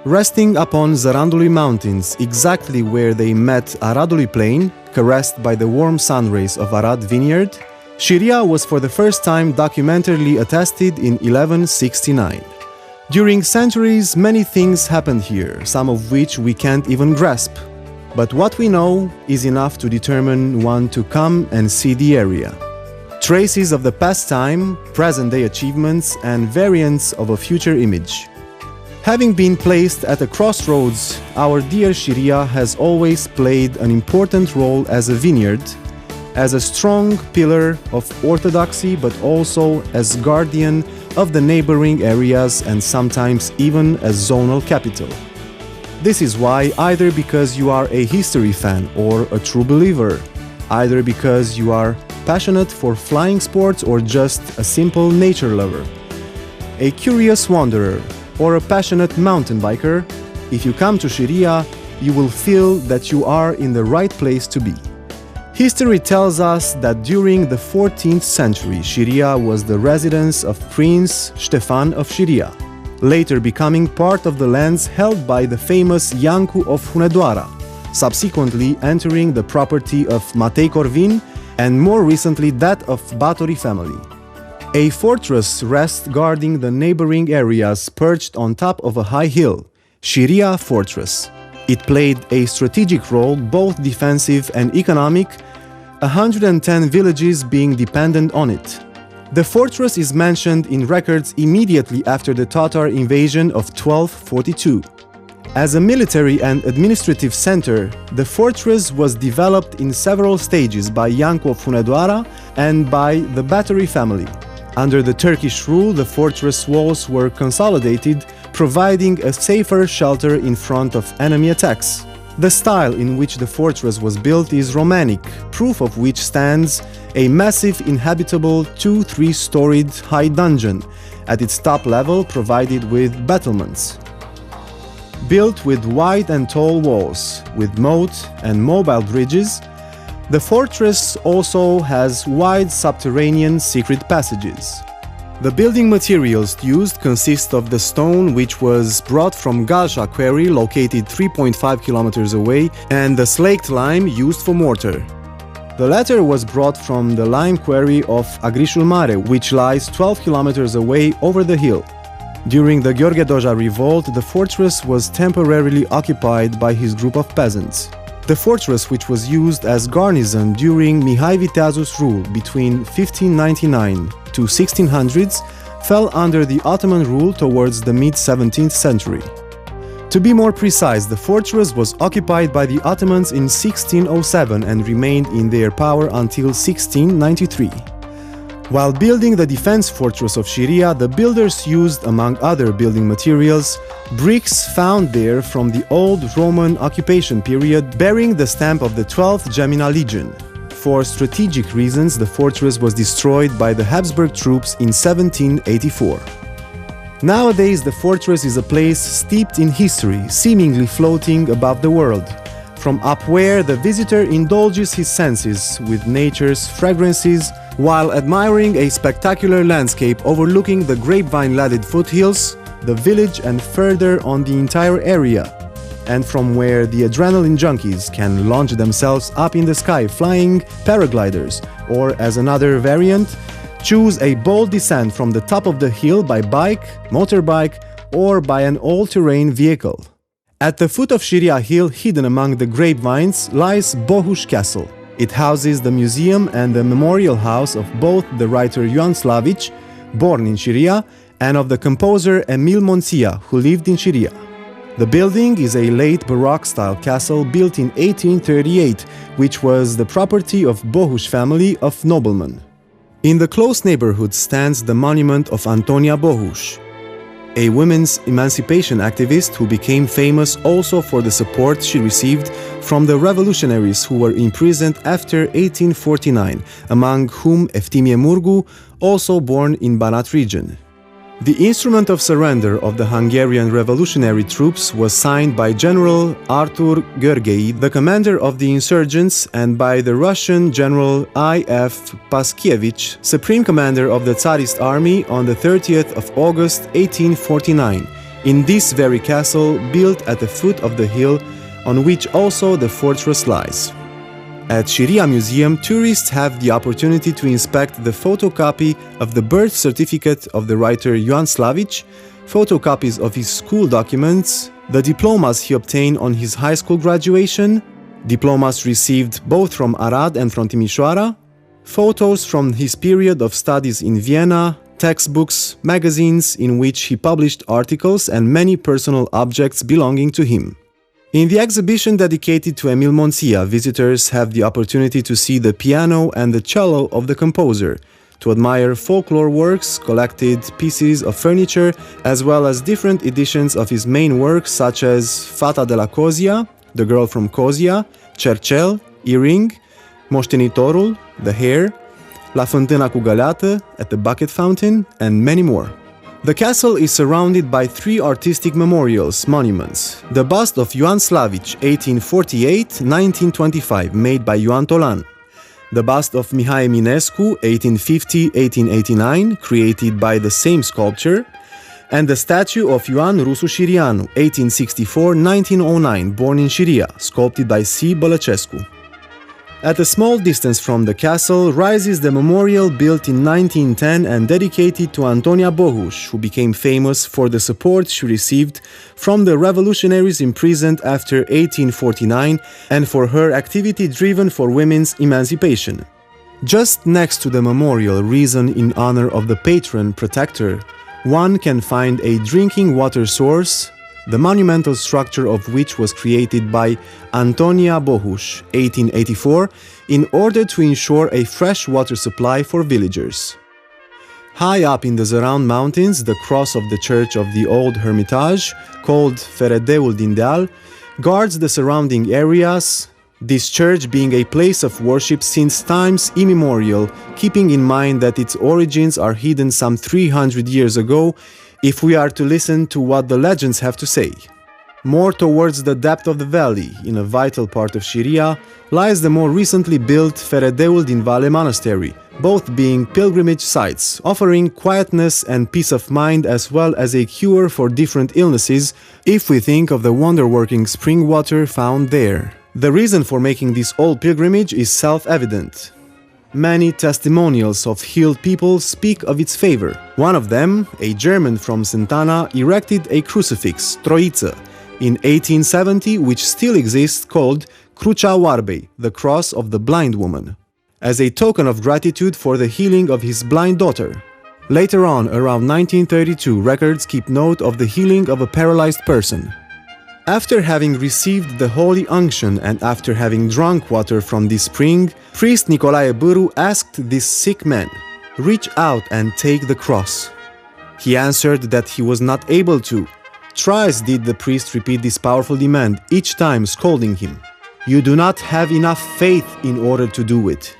Resting upon Zarandului Mountains, exactly where they met Aradului Plain, caressed by the warm sun rays of Arad vineyard, Siria was for the first time documentarily attested in 1169. During centuries, many things happened here, some of which we can't even grasp. But what we know is enough to determine one to come and see the area. Traces of the past time, present-day achievements, and variants of a future image. Having been placed at a crossroads, our dear Siria has always played an important role as a vineyard, as a strong pillar of orthodoxy, but also as guardian of the neighboring areas and sometimes even as zonal capital. This is why, either because you are a history fan or a true believer, either because you are passionate for flying sports or just a simple nature lover, a curious wanderer, or a passionate mountain biker, if you come to Siria, you will feel that you are in the right place to be. History tells us that during the 14th century, Siria was the residence of Prince Ștefan of Siria, later becoming part of the lands held by the famous Iancu of Hunedoara, subsequently entering the property of Matei Corvin and more recently that of Batory family. A fortress rests guarding the neighboring areas perched on top of a high hill, Siria Fortress. It played a strategic role, both defensive and economic, 110 villages being dependent on it. The fortress is mentioned in records immediately after the Tatar invasion of 1242. As a military and administrative center, the fortress was developed in several stages by Iancu of Hunedoara and by the Batory family. Under the Turkish rule, the fortress walls were consolidated, providing a safer shelter in front of enemy attacks. The style in which the fortress was built is Romanic, proof of which stands a massive inhabitable 2-3-storied high dungeon, at its top level provided with battlements. Built with wide and tall walls, with moat and mobile bridges, the fortress also has wide subterranean secret passages. The building materials used consist of the stone which was brought from Galșa quarry located 3.5 kilometers away and the slaked lime used for mortar. The latter was brought from the lime quarry of Agrișul Mare, which lies 12 kilometers away over the hill. During the Gheorghe Doja revolt, the fortress was temporarily occupied by his group of peasants. The fortress, which was used as garrison during Mihai Viteazu's rule between 1599 to 1600s, fell under the Ottoman rule towards the mid-17th century. To be more precise, the fortress was occupied by the Ottomans in 1607 and remained in their power until 1693. While building the defense fortress of Siria, the builders used, among other building materials, bricks found there from the old Roman occupation period bearing the stamp of the 12th Gemina Legion. For strategic reasons, the fortress was destroyed by the Habsburg troops in 1784. Nowadays, the fortress is a place steeped in history, seemingly floating above the world. From up where the visitor indulges his senses with nature's fragrances while admiring a spectacular landscape overlooking the grapevine-ladded foothills, the village and further on the entire area, and from where the adrenaline junkies can launch themselves up in the sky flying paragliders, or as another variant, choose a bold descent from the top of the hill by bike, motorbike, or by an all-terrain vehicle. At the foot of Siria Hill, hidden among the grapevines, lies Bohuș Castle. It houses the museum and the memorial house of both the writer Ioan Slavici, born in Siria, and of the composer Emil Monția, who lived in Siria. The building is a late Baroque-style castle built in 1838, which was the property of Bohuș family of noblemen. In the close neighborhood stands the monument of Antonia Bohuș, a women's emancipation activist who became famous also for the support she received from the revolutionaries who were imprisoned after 1849, among whom Eftimie Murgu, also born in Banat region. The instrument of surrender of the Hungarian revolutionary troops was signed by General Artur Gheorghei, the commander of the insurgents, and by the Russian General I.F. Paskievich, supreme commander of the Tsarist army, on the 30th of August 1849, in this very castle built at the foot of the hill on which also the fortress lies. At Siria Museum, tourists have the opportunity to inspect the photocopy of the birth certificate of the writer Ioan Slavic, photocopies of his school documents, the diplomas he obtained on his high school graduation, diplomas received both from Arad and from Timișoara, photos from his period of studies in Vienna, textbooks, magazines in which he published articles, and many personal objects belonging to him. In the exhibition dedicated to Emil Monția, visitors have the opportunity to see the piano and the cello of the composer, to admire folklore works, collected pieces of furniture, as well as different editions of his main works such as Fata de la Cozia, The Girl from Cozia, Cercel, Earring, Moștenitorul, The Hare, La Fântâna cu Găleată, At the Bucket Fountain, and many more. The castle is surrounded by 3 artistic monuments. The bust of Ioan Slavic, 1848-1925, made by Ioan Tolan. The bust of Mihai Eminescu, 1850-1889, created by the same sculptor. And the statue of Ioan Rusu Șirianu, 1864-1909, born in Siria, sculpted by C. Bălăcescu. At a small distance from the castle rises the memorial built in 1910 and dedicated to Antonia Bohuș, who became famous for the support she received from the revolutionaries imprisoned after 1849 and for her activity driven for women's emancipation. Just next to the memorial, risen in honor of the patron protector, one can find a drinking water source, the monumental structure of which was created by Antonia Bohuș, 1884, in order to ensure a fresh water supply for villagers. High up in the Zăran Mountains, the cross of the church of the old Hermitage, called Feredeul din Deal, guards the surrounding areas, this church being a place of worship since times immemorial, keeping in mind that its origins are hidden some 300 years ago, if we are to listen to what the legends have to say. More towards the depth of the valley, in a vital part of Siria, lies the more recently built Feredeul din Vale monastery, both being pilgrimage sites, offering quietness and peace of mind as well as a cure for different illnesses, if we think of the wonder-working spring water found there. The reason for making this old pilgrimage is self-evident. Many testimonials of healed people speak of its favor. One of them, a German from Santana, erected a crucifix, Troiță, in 1870, which still exists, called Crucea Oarbei, the cross of the blind woman, as a token of gratitude for the healing of his blind daughter. Later on, around 1932, records keep note of the healing of a paralyzed person. After having received the holy unction and after having drunk water from this spring, priest Nicolae Bâru asked this sick man, "Reach out and take the cross." He answered that he was not able to. Thrice did the priest repeat this powerful demand, each time scolding him. "You do not have enough faith in order to do it."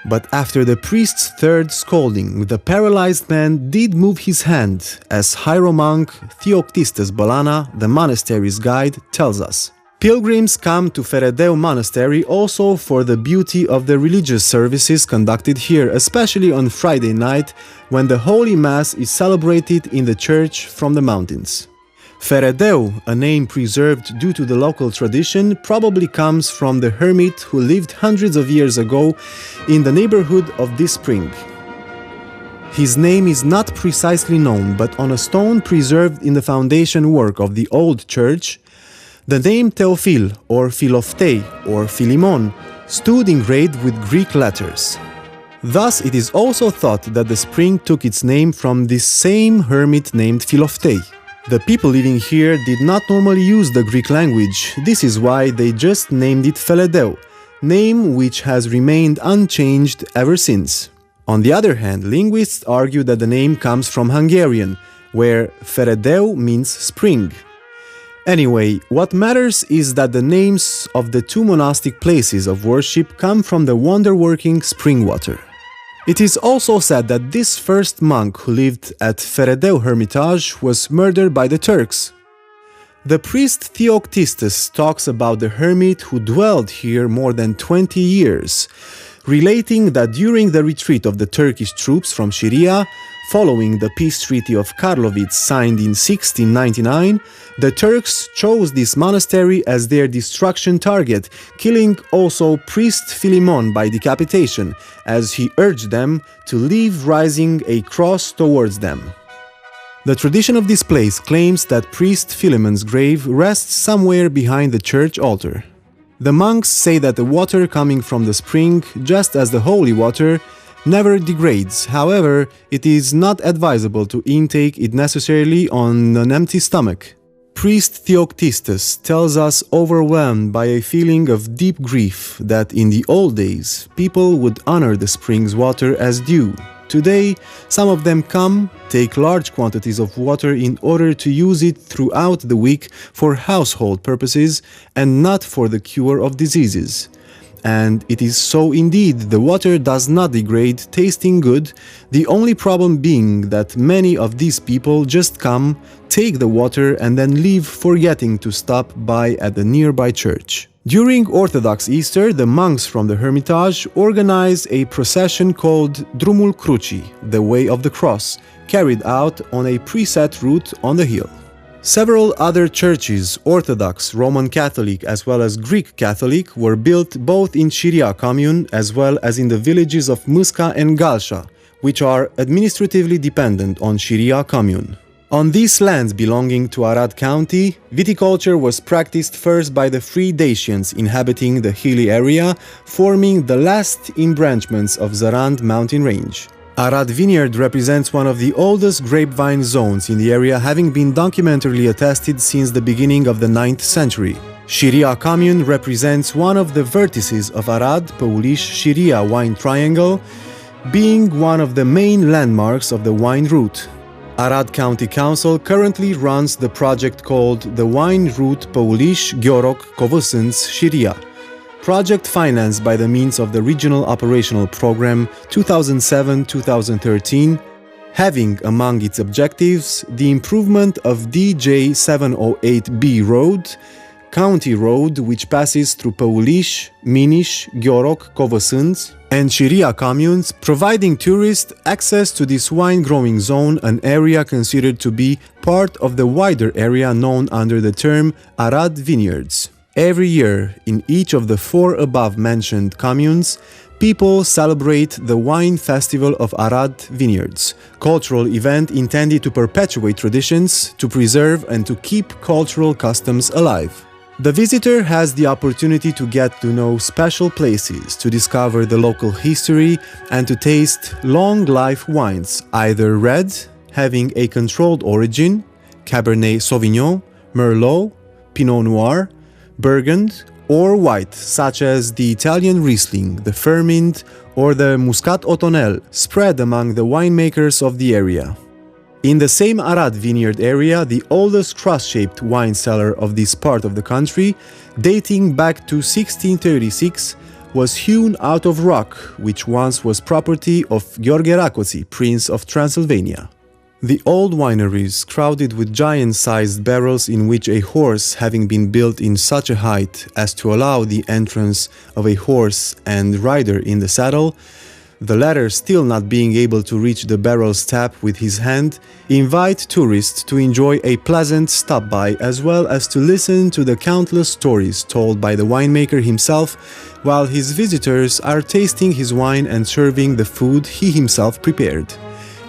But after the priest's third scolding, the paralyzed man did move his hand, as hieromonk Theoctistus Bălana, the monastery's guide, tells us. Pilgrims come to Feredeu Monastery also for the beauty of the religious services conducted here, especially on Friday night, when the Holy Mass is celebrated in the church from the mountains. Feredeu, a name preserved due to the local tradition, probably comes from the hermit who lived hundreds of years ago in the neighborhood of this spring. His name is not precisely known, but on a stone preserved in the foundation work of the old church, the name Teofil, or Philoftei, or Philimon, stood engraved with Greek letters. Thus, it is also thought that the spring took its name from this same hermit named Philoftei. The people living here did not normally use the Greek language, this is why they just named it Feredeu, name which has remained unchanged ever since. On the other hand, linguists argue that the name comes from Hungarian, where Feredeu means spring. Anyway, what matters is that the names of the two monastic places of worship come from the wonder-working spring water. It is also said that this first monk who lived at Feredeu Hermitage was murdered by the Turks. The priest Theoctistus talks about the hermit who dwelled here more than 20 years, relating that during the retreat of the Turkish troops from Siria, Following the peace treaty of Karlovitz signed in 1699, the Turks chose this monastery as their destruction target, killing also priest Philemon by decapitation, as he urged them to leave rising a cross towards them. The tradition of this place claims that priest Philemon's grave rests somewhere behind the church altar. The monks say that the water coming from the spring, just as the holy water, never degrades. However, it is not advisable to intake it necessarily on an empty stomach. Priest Theoctistus tells us, overwhelmed by a feeling of deep grief, that in the old days people would honor the spring's water as dew. Today, some of them come, take large quantities of water in order to use it throughout the week for household purposes and not for the cure of diseases. And it is so indeed, the water does not degrade, tasting good, the only problem being that many of these people just come, take the water and then leave, forgetting to stop by at the nearby church. During Orthodox Easter, the monks from the Hermitage organize a procession called Drumul Crucii, the Way of the Cross, carried out on a preset route on the hill. Several other churches, Orthodox, Roman Catholic as well as Greek Catholic, were built both in Siria commune as well as in the villages of Muska and Galsha, which are administratively dependent on Siria commune. On these lands belonging to Arad County, viticulture was practiced first by the free Dacians inhabiting the hilly area, forming the last embranchments of Zarand mountain range. Arad Vineyard represents one of the oldest grapevine zones in the area, having been documentarily attested since the beginning of the 9th century. Siria commune represents one of the vertices of Arad Păuliș-Siria wine triangle, being one of the main landmarks of the wine route. Arad County Council currently runs the project called the Wine Route Păuliș-Gheoroc-Covăsânți-Siria, project financed by the means of the Regional Operational Program 2007-2013, having among its objectives the improvement of DJ 708B Road, County Road, which passes through Păuliș, Miniș, Gheoroc, Covăsânți, and Siria communes, providing tourists access to this wine-growing zone, an area considered to be part of the wider area known under the term Arad Vineyards. Every year, in each of the 4 above-mentioned communes, people celebrate the Wine Festival of Arad Vineyards, cultural event intended to perpetuate traditions, to preserve and to keep cultural customs alive. The visitor has the opportunity to get to know special places, to discover the local history, and to taste long-life wines, either red, having a controlled origin, Cabernet Sauvignon, Merlot, Pinot Noir, Burgund, or white, such as the Italian Riesling, the Furmint, or the Muscat Otonel, spread among the winemakers of the area. In the same Arad vineyard area, the oldest cross-shaped wine cellar of this part of the country, dating back to 1636, was hewn out of rock, which once was property of Gheorghe Rákóczi, Prince of Transylvania. The old wineries, crowded with giant-sized barrels in which a horse, having been built in such a height as to allow the entrance of a horse and rider in the saddle, the latter still not being able to reach the barrel's tap with his hand, invite tourists to enjoy a pleasant stop-by as well as to listen to the countless stories told by the winemaker himself, while his visitors are tasting his wine and serving the food he himself prepared.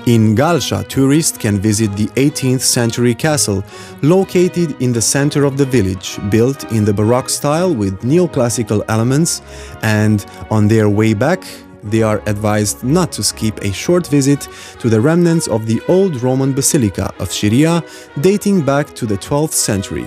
In Galsha, tourists can visit the 18th century castle, located in the center of the village, built in the Baroque style with neoclassical elements, and on their way back, they are advised not to skip a short visit to the remnants of the old Roman Basilica of Siria, dating back to the 12th century.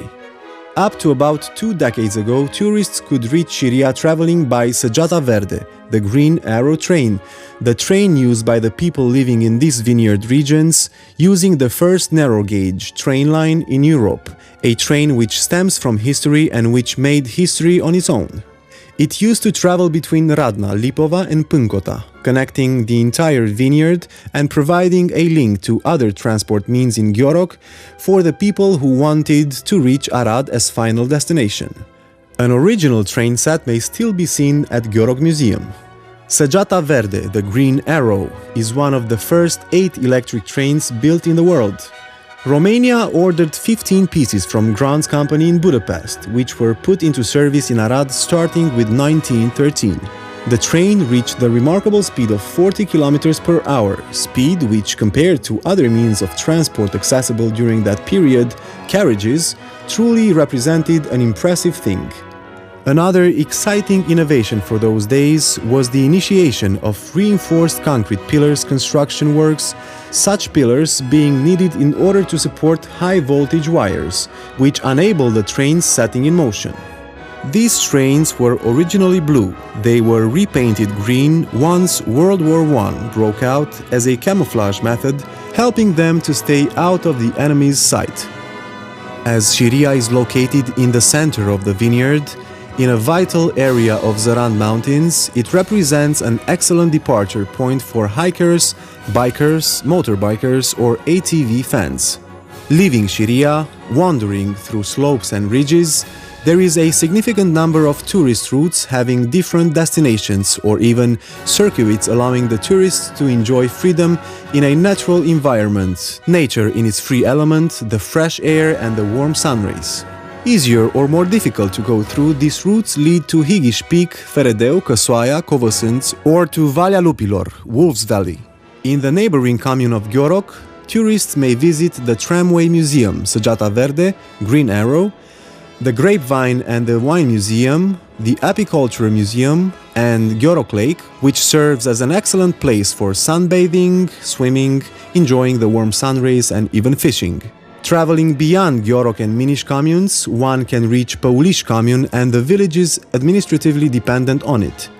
Up to about 2 decades ago, tourists could reach Siria traveling by Săgeata Verde, the Green Arrow train, the train used by the people living in these vineyard regions, using the first narrow-gauge train line in Europe, a train which stems from history and which made history on its own. It used to travel between Radna, Lipova and Pâncota, connecting the entire vineyard and providing a link to other transport means in Gheoroc for the people who wanted to reach Arad as final destination. An original train set may still be seen at Gheoroc Museum. Sajata Verde, the Green Arrow, is one of the first 8 electric trains built in the world. Romania ordered 15 pieces from Grant's company in Budapest, which were put into service in Arad starting with 1913. The train reached the remarkable speed of 40 km per hour, speed which, compared to other means of transport accessible during that period, carriages, truly represented an impressive thing. Another exciting innovation for those days was the initiation of reinforced concrete pillars construction works, such pillars being needed in order to support high-voltage wires, which enabled the trains setting in motion. These trains were originally blue. They were repainted green once World War I broke out as a camouflage method, helping them to stay out of the enemy's sight. As Siria is located in the center of the vineyard, in a vital area of Zaran Mountains, it represents an excellent departure point for hikers, bikers, motorbikers or ATV fans. Leaving Siria, wandering through slopes and ridges, there is a significant number of tourist routes having different destinations or even circuits allowing the tourists to enjoy freedom in a natural environment, nature in its free element, the fresh air and the warm sun rays. Easier or more difficult to go through, these routes lead to Higish Peak, Feredeu, Căsoaia, Covăsânți, or to Valea Lupilor, Wolves Valley. In the neighboring commune of Gheoroc, tourists may visit the Tramway Museum, Sajata Verde, Green Arrow, the Grapevine and the Wine Museum, the Apiculture Museum, and Gheoroc Lake, which serves as an excellent place for sunbathing, swimming, enjoying the warm sun rays and even fishing. Traveling beyond Gheoroc and Miniș communes, one can reach Păuliș commune and the villages administratively dependent on it,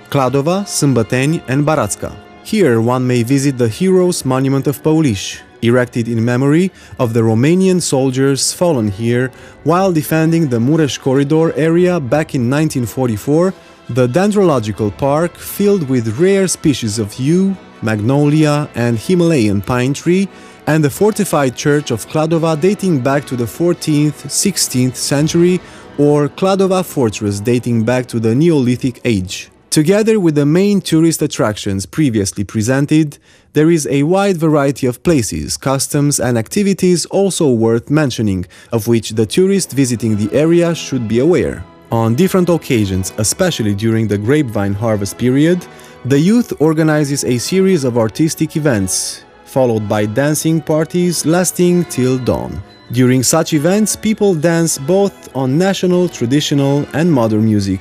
Cladova, Sâmbăteni and Barațca. Here one may visit the Heroes Monument of Păuliș, erected in memory of the Romanian soldiers fallen here while defending the Mureș Corridor area back in 1944, the dendrological park filled with rare species of yew, magnolia and Himalayan pine tree, and the fortified church of Cladova dating back to the 14th-16th century, or Cladova Fortress dating back to the Neolithic age. Together with the main tourist attractions previously presented, there is a wide variety of places, customs and activities also worth mentioning, of which the tourist visiting the area should be aware. On different occasions, especially during the grapevine harvest period, the youth organizes a series of artistic events, followed by dancing parties lasting till dawn. During such events, people dance both on national, traditional and modern music.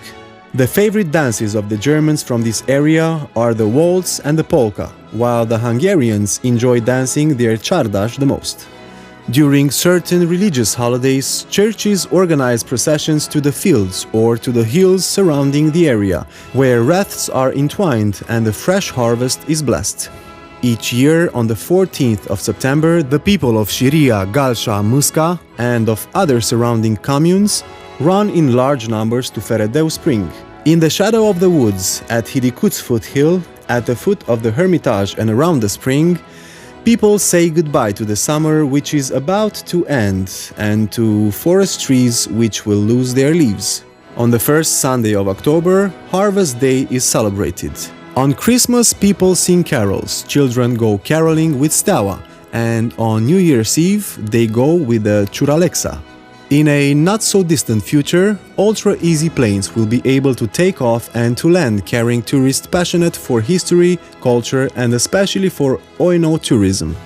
The favorite dances of the Germans from this area are the waltz and the polka, while the Hungarians enjoy dancing their czardas the most. During certain religious holidays, churches organize processions to the fields or to the hills surrounding the area, where wreaths are entwined and the fresh harvest is blessed. Each year, on the 14th of September, the people of Siria, Galșa, Mâsca, and of other surrounding communes run in large numbers to Feredeu Spring. In the shadow of the woods, at Hidicuț foothill, at the foot of the Hermitage and around the spring, people say goodbye to the summer which is about to end and to forest trees which will lose their leaves. On the first Sunday of October, Harvest Day is celebrated. On Christmas, people sing carols, children go caroling with steaua, and on New Year's Eve, they go with the ciuralexa. In a not-so-distant future, ultra-easy planes will be able to take off and to land carrying tourists passionate for history, culture and especially for oino tourism.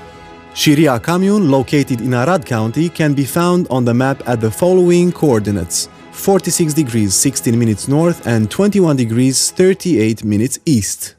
Siria commune, located in Arad County, can be found on the map at the following coordinates: 46 degrees 16 minutes north and 21 degrees 38 minutes east.